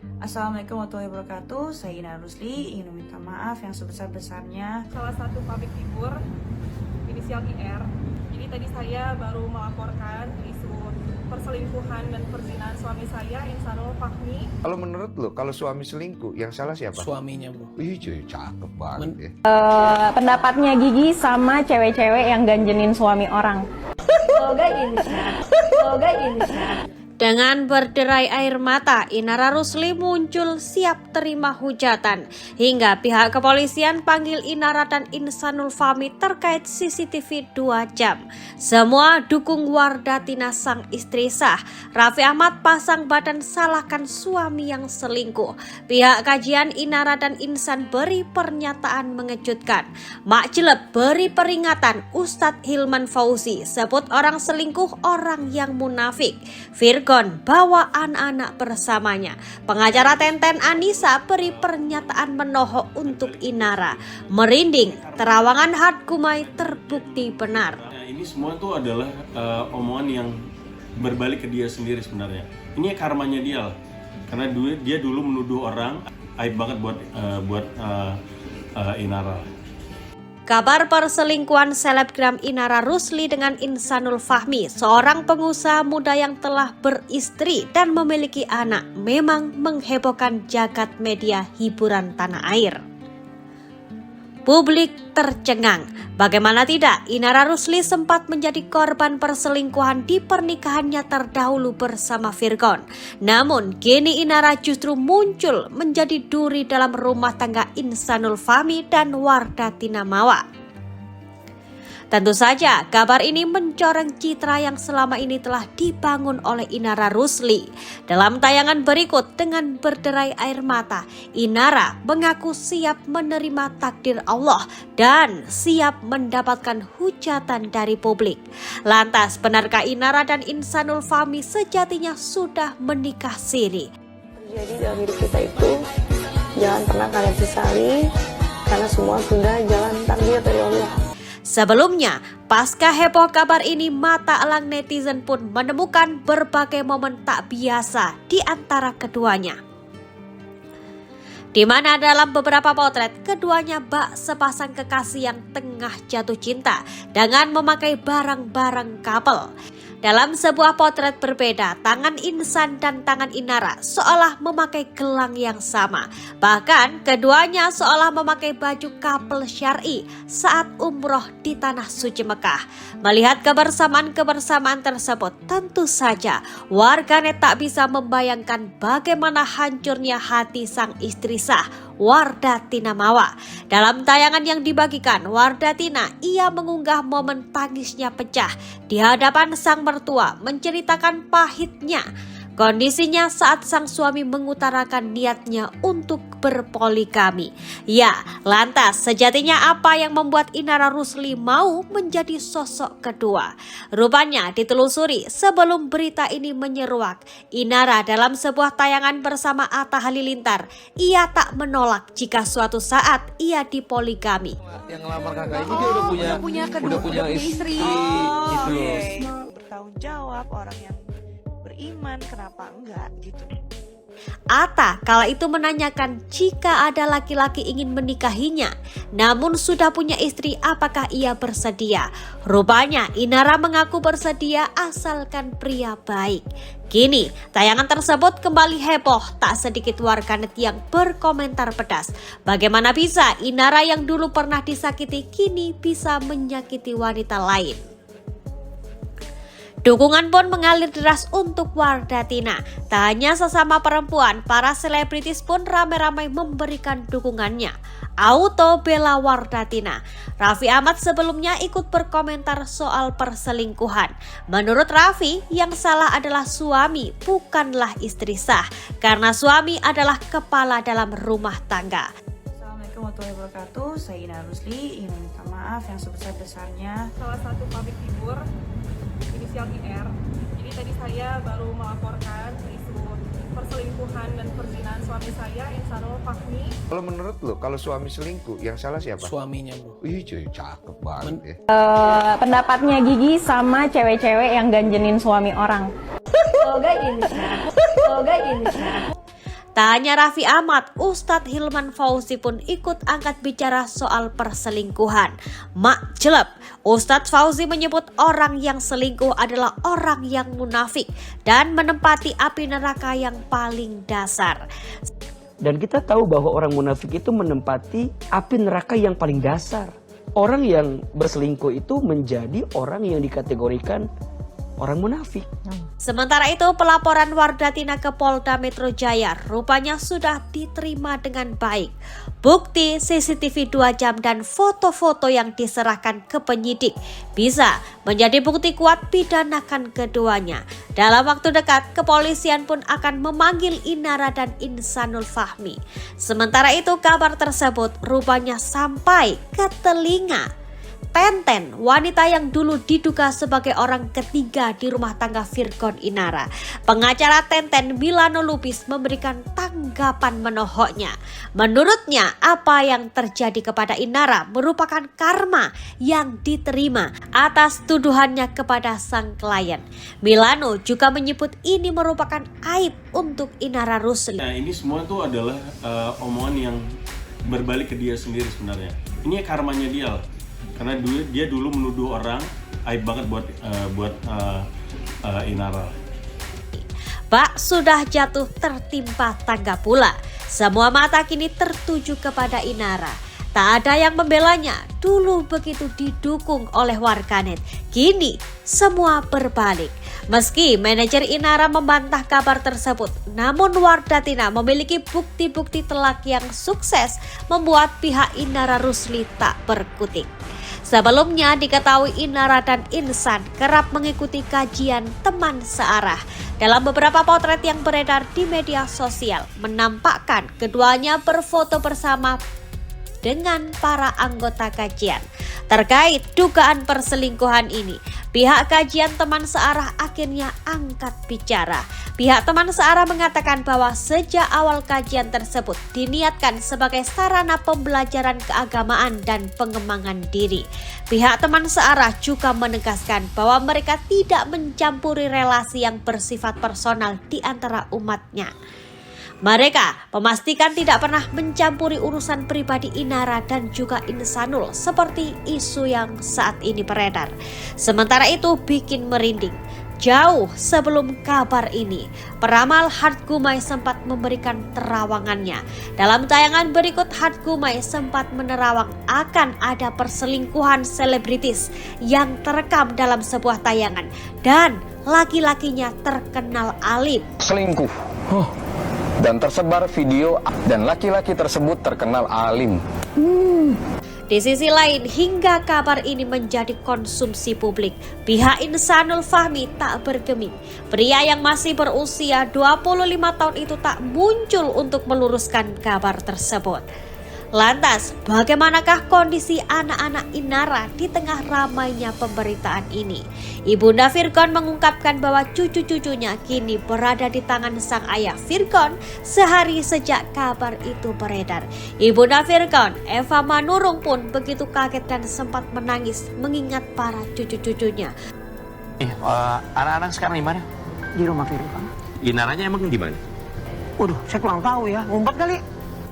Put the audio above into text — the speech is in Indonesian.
Assalamualaikum warahmatullahi wabarakatuh. Saya Ina Rusli, ingin meminta maaf yang sebesar-besarnya. Salah satu public figure inisial IR. Jadi tadi saya baru melaporkan isu perselingkuhan dan perzinahan suami saya, Insanul Fahmi. Kalau menurut lo, kalau suami selingkuh, yang salah siapa? Suaminya, bro. Ih, cuy, cakep banget ya. Pendapatnya Gigi sama cewek-cewek yang ganjenin suami orang. Semoga insya. Dengan berderai air mata, Inara Rusli muncul siap terima hujatan. Hingga pihak kepolisian panggil Inara dan Insanul Fahmi terkait CCTV 2 jam. Semua dukung Wardatina sang istri sah. Raffi Ahmad pasang badan salahkan suami yang selingkuh. Pihak kajian Inara dan Insan beri pernyataan mengejutkan. Mak Jeleb beri peringatan. Ustadz Hilman Fauzi sebut orang selingkuh orang yang munafik. Virgon bawa anak-anak bersamanya. Pengacara Tenten Anissa beri pernyataan menohok untuk Inara. Merinding, terawangan Hatkumai terbukti benar. Ini semua tuh adalah omongan yang berbalik ke dia sendiri sebenarnya. Ini karmanya dia lah. Karena dia dulu menuduh orang, aib banget buat Inara. Kabar perselingkuhan selebgram Inara Rusli dengan Insanul Fahmi, seorang pengusaha muda yang telah beristri dan memiliki anak, memang menghebohkan jagat media hiburan tanah air. Publik tercengang. Bagaimana tidak, Inara Rusli sempat menjadi korban perselingkuhan di pernikahannya terdahulu bersama Virgon. Namun, kini Inara justru muncul menjadi duri dalam rumah tangga Insanul Fahmi dan Wardatina Mawa. Tentu saja, kabar ini mencoreng citra yang selama ini telah dibangun oleh Inara Rusli. Dalam tayangan berikut dengan berderai air mata, Inara mengaku siap menerima takdir Allah dan siap mendapatkan hujatan dari publik. Lantas, benarkah Inara dan Insanul Fahmi sejatinya sudah menikah siri? Jadi dalam hidup kita itu jangan pernah kalian sesali karena semua sudah jalan takdir dari Allah. Sebelumnya, pasca heboh kabar ini, mata elang netizen pun menemukan berbagai momen tak biasa di antara keduanya. Di mana dalam beberapa potret, keduanya bak sepasang kekasih yang tengah jatuh cinta dengan memakai barang-barang couple. Dalam sebuah potret berbeda, tangan Insan dan tangan Inara seolah memakai gelang yang sama. Bahkan keduanya seolah memakai baju couple syar'i saat umroh di Tanah Suci Mekah. Melihat kebersamaan tersebut, tentu saja warganet tak bisa membayangkan bagaimana hancurnya hati sang istri sah, Wardatina Mawa. Dalam tayangan yang dibagikan, Wardatina ia mengunggah momen tangisnya pecah di hadapan sang mertua, menceritakan pahitnya kondisinya saat sang suami mengutarakan niatnya untuk berpoligami. Ya, lantas sejatinya apa yang membuat Inara Rusli mau menjadi sosok kedua? Rupanya ditelusuri sebelum berita ini menyeruak. Inara dalam sebuah tayangan bersama Atta Halilintar, ia tak menolak jika suatu saat ia dipoligami. Yang ngelamar kakak ini dia udah punya istri. Gitu. Bertanggung jawab, orang yang beriman, kenapa enggak gitu. Atta kala itu menanyakan jika ada laki-laki ingin menikahinya, namun sudah punya istri apakah ia bersedia. Rupanya Inara mengaku bersedia asalkan pria baik. Kini tayangan tersebut kembali heboh, tak sedikit warganet yang berkomentar pedas. Bagaimana bisa Inara yang dulu pernah disakiti kini bisa menyakiti wanita lain? Dukungan pun mengalir deras untuk Wardatina. Tak hanya sesama perempuan, para selebritis pun ramai-ramai memberikan dukungannya. Auto bela Wardatina. Raffi Ahmad sebelumnya ikut berkomentar soal perselingkuhan. Menurut Raffi, yang salah adalah suami, bukanlah istri sah. Karena suami adalah kepala dalam rumah tangga. Assalamualaikum warahmatullahi wabarakatuh. Saya Ina Rusli, ingin meminta maaf yang sebesar-besarnya. Salah satu public figure inisial IR. Jadi tadi saya baru melaporkan isu perselingkuhan dan perzinahan suami saya, Insanul Fahmi. Kalau menurut lo, kalau suami selingkuh, yang salah siapa? Suaminya, bro. Ih, cuy, cakep banget ya. Pendapatnya Gigi sama cewek-cewek yang ganjenin suami orang. Semoga insya. Tak hanya Raffi Ahmad, Ustadz Hilman Fauzi pun ikut angkat bicara soal perselingkuhan. Mak jelek, Ustadz Fauzi menyebut orang yang selingkuh adalah orang yang munafik dan menempati api neraka yang paling dasar. Dan kita tahu bahwa orang munafik itu menempati api neraka yang paling dasar. Orang yang berselingkuh itu menjadi orang yang dikategorikan orang munafik. Sementara itu, pelaporan Wardatina ke Polda Metro Jaya rupanya sudah diterima dengan baik. Bukti CCTV 2 jam dan foto-foto yang diserahkan ke penyidik bisa menjadi bukti kuat pidanakan keduanya. Dalam waktu dekat, kepolisian pun akan memanggil Inara dan Insanul Fahmi. Sementara itu, kabar tersebut rupanya sampai ke telinga Tenten, wanita yang dulu diduga sebagai orang ketiga di rumah tangga Virgon Inara. Pengacara Tenten, Milano Lubis, memberikan tanggapan menohoknya. Menurutnya, apa yang terjadi kepada Inara merupakan karma yang diterima atas tuduhannya kepada sang klien. Milano juga menyebut ini merupakan aib untuk Inara Rusli. Nah, ini semua tuh adalah omongan yang berbalik ke dia sendiri sebenarnya. Ini karmanya dia lah. Karena dia dulu menuduh orang, aib banget buat Inara. Bak sudah jatuh tertimpa tangga pula. Semua mata kini tertuju kepada Inara. Tak ada yang membelanya. Dulu begitu didukung oleh warganet. Kini semua berbalik. Meski manajer Inara membantah kabar tersebut, namun Wardatina memiliki bukti-bukti telak yang sukses membuat pihak Inara Rusli tak berkutik. Sebelumnya diketahui Inara dan Insan kerap mengikuti kajian teman searah. Dalam beberapa potret yang beredar di media sosial, menampakkan keduanya berfoto bersama dengan para anggota kajian. Terkait dugaan perselingkuhan ini, pihak kajian teman searah akhirnya angkat bicara. Pihak teman searah mengatakan bahwa sejak awal kajian tersebut diniatkan sebagai sarana pembelajaran keagamaan dan pengembangan diri. Pihak teman searah juga menegaskan bahwa mereka tidak mencampuri relasi yang bersifat personal di antara umatnya. Mereka memastikan tidak pernah mencampuri urusan pribadi Inara dan juga Insanul seperti isu yang saat ini beredar. Sementara itu bikin merinding. Jauh sebelum kabar ini, peramal Hart Gumai sempat memberikan terawangannya. Dalam tayangan berikut, Hart Gumai sempat menerawang akan ada perselingkuhan selebritis yang terekam dalam sebuah tayangan dan laki-lakinya terkenal alim. Selingkuh. Dan tersebar video dan laki-laki tersebut terkenal alim. Di sisi lain, hingga kabar ini menjadi konsumsi publik, pihak Insanul Fahmi tak bergeming. Pria yang masih berusia 25 tahun itu tak muncul untuk meluruskan kabar tersebut. Lantas, bagaimanakah kondisi anak-anak Inara di tengah ramainya pemberitaan ini? Ibunda Virgon mengungkapkan bahwa cucu-cucunya kini berada di tangan sang ayah Virgon sehari sejak kabar itu beredar. Ibunda Virgon, Eva Manurung pun begitu kaget dan sempat menangis mengingat para cucu-cucunya. Anak-anak sekarang di mana? Di rumah Virgon. Inaranya emang di mana? Waduh, saya kurang tahu ya. Ngumpet kali.